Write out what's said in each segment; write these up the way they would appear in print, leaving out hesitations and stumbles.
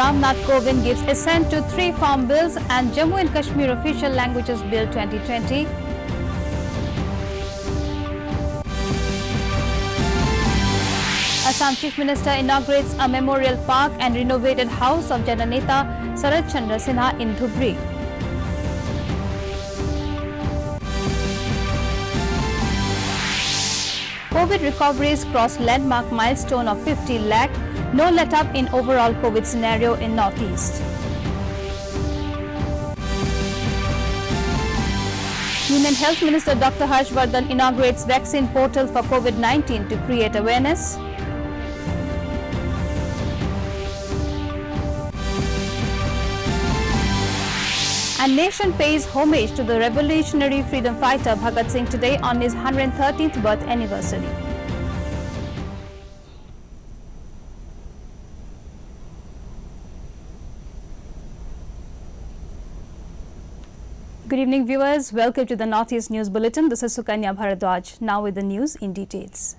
Ramnath Kovind gives assent to 3 farm bills and Jammu and Kashmir Official Languages Bill 2020. Assam Chief Minister inaugurates a memorial park and renovated house of Jananeta Sarat Chandra Sinha in Dhubri. COVID recoveries cross landmark milestone of 50 lakh, no let-up in overall COVID scenario in Northeast. Union Health Minister Dr. Harshvardhan inaugurates vaccine portal for COVID-19 to create awareness. And nation pays homage to the revolutionary freedom fighter Bhagat Singh today on his 113th birth anniversary. Good evening viewers, welcome to the Northeast News Bulletin. This is Sukanya Bharadwaj. Now with the news in details.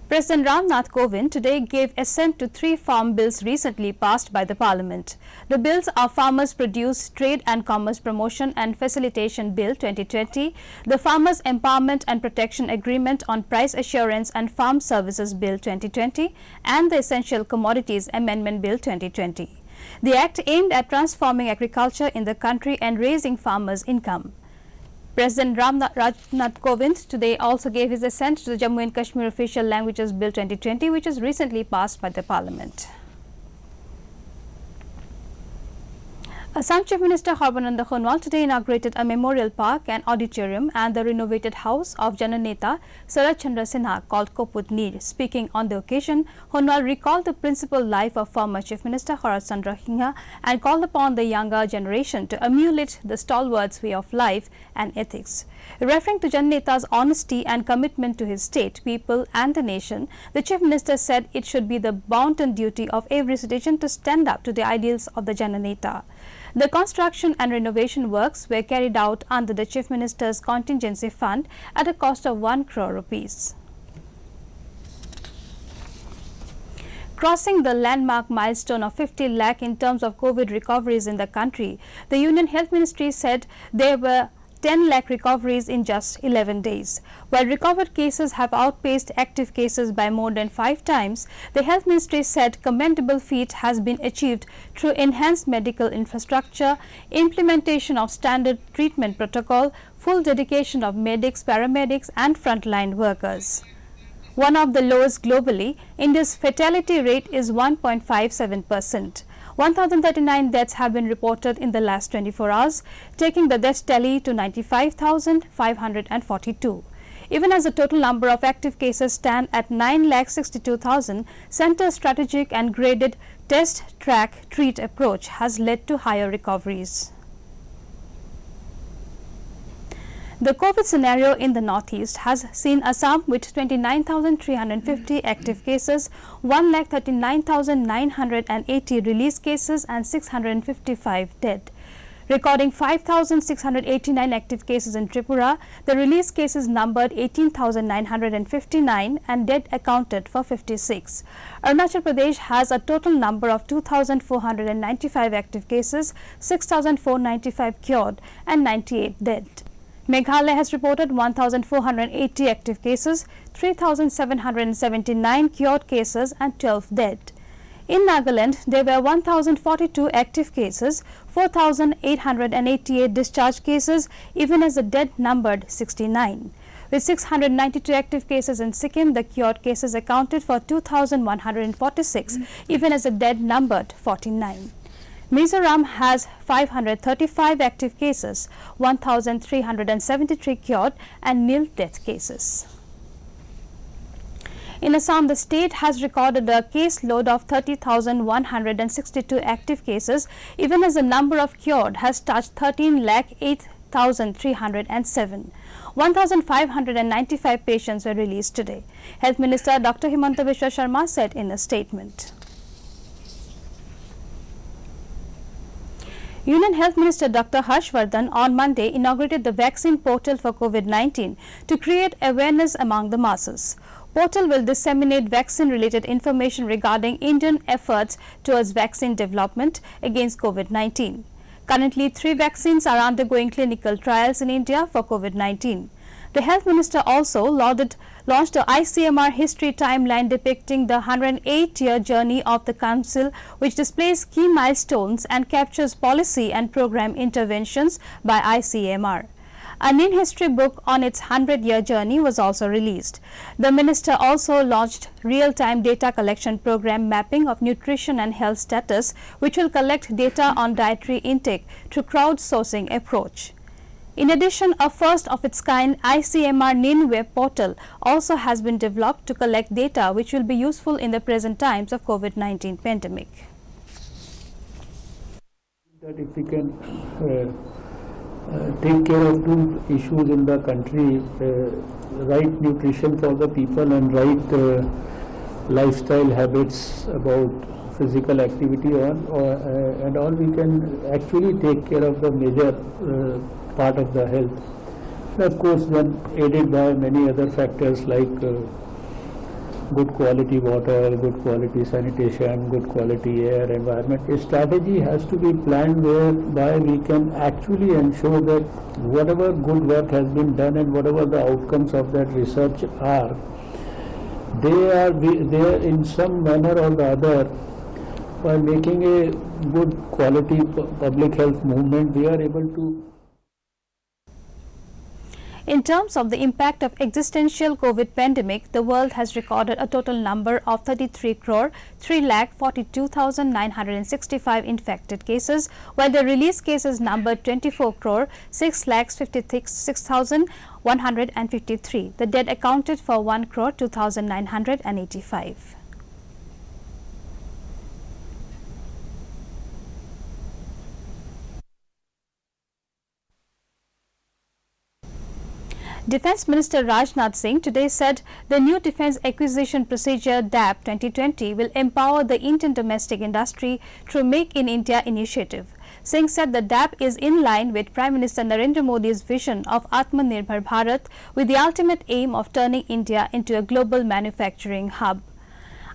President Ramnath Kovind today gave assent to 3 farm bills recently passed by the Parliament. The bills are Farmers Produce Trade and Commerce Promotion and Facilitation Bill 2020, the Farmers Empowerment and Protection Agreement on Price Assurance and Farm Services Bill 2020 and the Essential Commodities Amendment Bill 2020. The act aimed at transforming agriculture in the country and raising farmers' income. President Ramnath Kovind today also gave his assent to the Jammu and Kashmir Official Languages Bill 2020, which was recently passed by the Parliament. Assam Chief Minister Sarbananda Sonowal today inaugurated a memorial park and auditorium and the renovated house of Jananeta Sarat Chandra Sinha called Koput Neer. Speaking on the occasion, Sonowal recalled the principled life of former Chief Minister Sarat Chandra Sinha and called upon the younger generation to emulate the stalwart's way of life and ethics. Referring to Jananeta's honesty and commitment to his state, people and the nation, the Chief Minister said it should be the bounden duty of every citizen to stand up to the ideals of the Jananeta. The construction and renovation works were carried out under the Chief Minister's contingency fund at a cost of 1 crore rupees. Crossing the landmark milestone of 50 lakh in terms of COVID recoveries in the country, the Union Health Ministry said there were 10 lakh recoveries in just 11 days. While recovered cases have outpaced active cases by more than 5 times, the Health Ministry said commendable feat has been achieved through enhanced medical infrastructure, implementation of standard treatment protocol, full dedication of medics, paramedics and frontline workers. One of the lowest globally, India's fatality rate is 1.57%. 1,039 deaths have been reported in the last 24 hours, taking the death tally to 95,542. Even as the total number of active cases stand at 9,62,000, Centre's strategic and graded test, track, treat approach has led to higher recoveries. The COVID scenario in the Northeast has seen Assam with 29,350 active cases, 1,39,980 release cases and 655 dead. Recording 5,689 active cases in Tripura, the release cases numbered 18,959 and dead accounted for 56. Arunachal Pradesh has a total number of 2,495 active cases, 6,495 cured and 98 dead. Meghalaya has reported 1,480 active cases, 3,779 cured cases and 12 dead. In Nagaland, there were 1,042 active cases, 4,888 discharged cases, even as the dead numbered 69. With 692 active cases in Sikkim, the cured cases accounted for 2,146, even as the dead numbered 49. Mizoram has 535 active cases, 1,373 cured and nil death cases. In Assam, the state has recorded a case load of 30,162 active cases, even as the number of cured has touched 13,08,307. 1,595 patients were released today. Health Minister Dr. Himanta Biswa Sharma said in a statement. Union Health Minister Dr. Harshvardhan on Monday inaugurated the vaccine portal for COVID-19 to create awareness among the masses. portal will disseminate vaccine-related information regarding Indian efforts towards vaccine development against COVID-19. Currently, 3 vaccines are undergoing clinical trials in India for COVID-19. The Health Minister also launched a ICMR history timeline depicting the 108-year journey of the Council, which displays key milestones and captures policy and program interventions by ICMR. A NIN history book on its 100-year journey was also released. The Minister also launched real-time data collection program mapping of nutrition and health status, which will collect data on dietary intake through crowdsourcing approach. In addition, a first-of-its-kind ICMR NIN web portal also has been developed to collect data which will be useful in the present times of COVID-19 pandemic. That if we can take care of 2 issues in the country, right nutrition for the people and right lifestyle habits about physical activity and all, we can actually take care of the major part of the health. And of course, then aided by many other factors like good quality water, good quality sanitation, good quality air, environment. A strategy has to be planned whereby we can actually ensure that whatever good work has been done and whatever the outcomes of that research are, they are in some manner or the other, by making a good quality public health movement, we are able to. In terms of the impact of existential COVID pandemic, the world has recorded a total number of 33 crore 3,42,965 infected cases, while the released cases numbered 24 crore 6,56,153. The dead accounted for 1 crore 2,985. Defence Minister Rajnath Singh today said the new Defence Acquisition Procedure DAP 2020 will empower the Indian domestic industry through Make in India initiative. Singh said the DAP is in line with Prime Minister Narendra Modi's vision of Atmanirbhar Bharat, with the ultimate aim of turning India into a global manufacturing hub.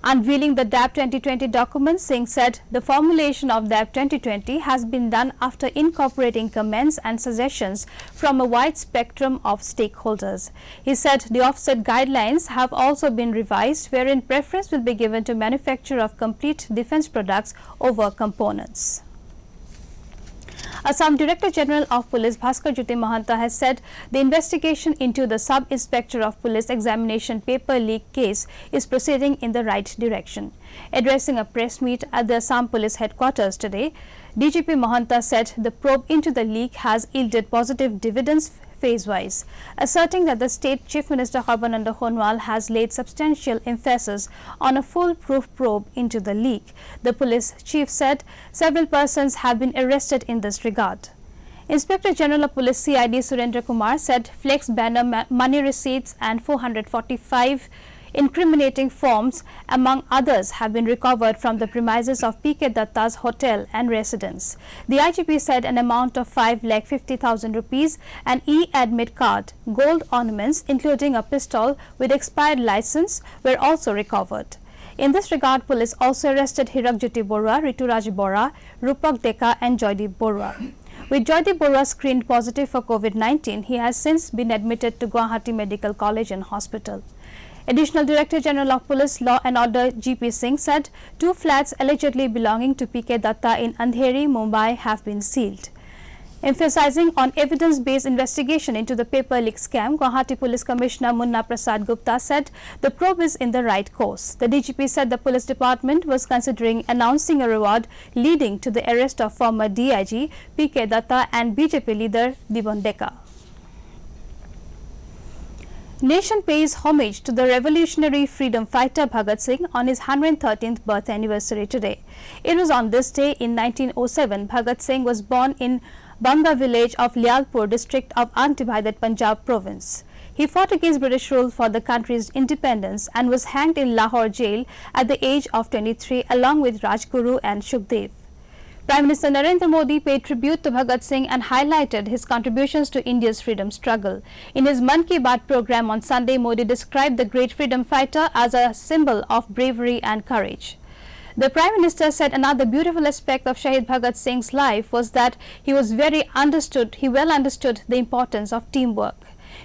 Unveiling the DAP 2020 document, Singh said the formulation of DAP 2020 has been done after incorporating comments and suggestions from a wide spectrum of stakeholders. He said the offset guidelines have also been revised, wherein preference will be given to manufacture of complete defence products over components. Assam Director General of Police Bhaskar Jyoti Mahanta has said the investigation into the Sub-Inspector of Police examination paper leak case is proceeding in the right direction. Addressing a press meet at the Assam Police headquarters today, DGP Mahanta said the probe into the leak has yielded positive dividends phase-wise, asserting that the State Chief Minister Sarbananda Sonowal has laid substantial emphasis on a foolproof probe into the leak. The police chief said several persons have been arrested in this regard. Inspector General of Police CID Surendra Kumar said flex banner, money receipts and 445 incriminating forms, among others, have been recovered from the premises of P.K. Datta's hotel and residence. The IGP said an amount of 5,50,000 rupees, an e-admit card, gold ornaments including a pistol with expired license were also recovered. In this regard, police also arrested Hirakjyoti Borua, Rituraj Bora, Rupak Deka and Joydeep Borua. With Joydeep Borua screened positive for COVID-19, he has since been admitted to Guwahati Medical College and Hospital. Additional Director General of Police Law and Order GP Singh said 2 flats allegedly belonging to P.K. Datta in Andheri, Mumbai have been sealed. Emphasizing on evidence-based investigation into the paper leak scam, Guwahati Police Commissioner Munna Prasad Gupta said the probe is in the right course. The DGP said the police department was considering announcing a reward leading to the arrest of former DIG P.K. Datta and BJP leader Diban Deka. Nation pays homage to the revolutionary freedom fighter Bhagat Singh on his 113th birth anniversary today. It was on this day in 1907 Bhagat Singh was born in Banga village of Lyalpur district of undivided Punjab province. He fought against British rule for the country's independence and was hanged in Lahore jail at the age of 23 along with Rajguru and Sukhdev. Prime Minister Narendra Modi paid tribute to Bhagat Singh and highlighted his contributions to India's freedom struggle. In his Mann Ki Baat program on Sunday, Modi described the great freedom fighter as a symbol of bravery and courage. The Prime Minister said another beautiful aspect of Shahid Bhagat Singh's life was that he well understood the importance of teamwork.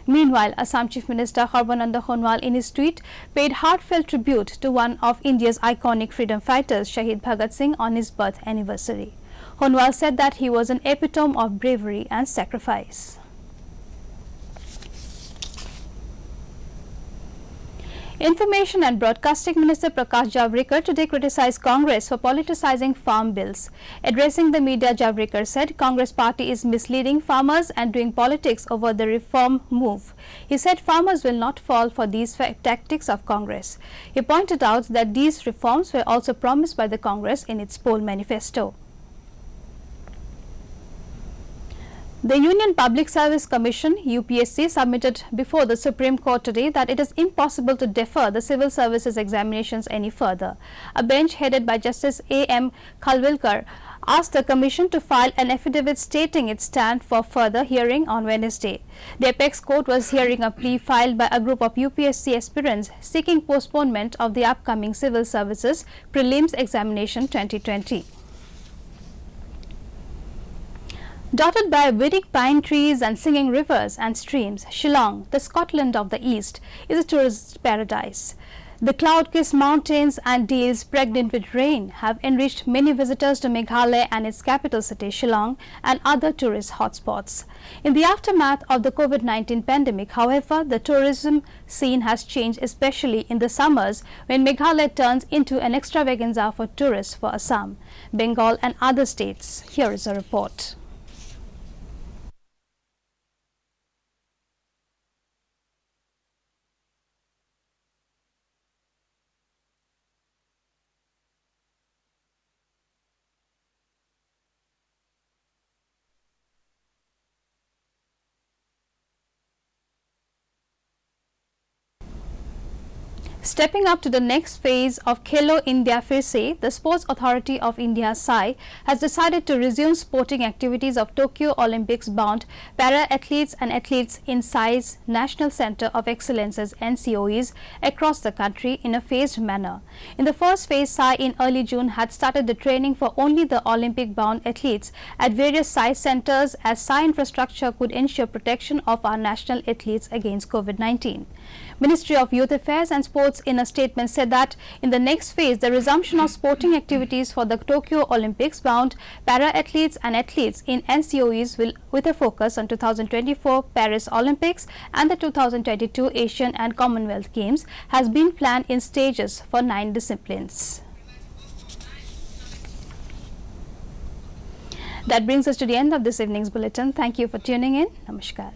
Meanwhile, Assam Chief Minister Sarbananda Sonowal in his tweet paid heartfelt tribute to one of India's iconic freedom fighters, Shahid Bhagat Singh, on his birth anniversary. Sonowal said that he was an epitome of bravery and sacrifice. Information and Broadcasting Minister Prakash Javadekar today criticized Congress for politicizing farm bills. Addressing the media, Javadekar said Congress party is misleading farmers and doing politics over the reform move. He said farmers will not fall for these tactics of Congress. He pointed out that these reforms were also promised by the Congress in its poll manifesto. The Union Public Service Commission (UPSC) submitted before the Supreme Court today that it is impossible to defer the civil services examinations any further. A bench headed by Justice A.M. Khalwilkar asked the Commission to file an affidavit stating its stand for further hearing on Wednesday. The Apex Court was hearing a plea filed by a group of UPSC aspirants seeking postponement of the upcoming Civil Services Prelims Examination 2020. Dotted by winning pine trees and singing rivers and streams, Shillong, the Scotland of the East, is a tourist paradise. The cloud-kissed mountains and dales pregnant with rain have enriched many visitors to Meghalaya and its capital city, Shillong, and other tourist hotspots. In the aftermath of the COVID-19 pandemic, however, the tourism scene has changed, especially in the summers when Meghalaya turns into an extravaganza for tourists for Assam, Bengal and other states. Here is a report. Stepping up to the next phase of Khelo India Firse, the Sports Authority of India (SAI) has decided to resume sporting activities of Tokyo Olympics bound para-athletes and athletes in SAI's National Centre of Excellences (NCOEs) across the country in a phased manner. In the first phase, SAI in early June had started the training for only the Olympic bound athletes at various SAI centres, as SAI infrastructure could ensure protection of our national athletes against COVID-19. Ministry of Youth Affairs and Sports in a statement said that in the next phase, the resumption of sporting activities for the Tokyo Olympics bound para-athletes and athletes in NCOEs will with a focus on 2024 Paris Olympics and the 2022 Asian and Commonwealth Games has been planned in stages for 9 disciplines. That brings us to the end of this evening's bulletin. Thank you for tuning in. Namaskar.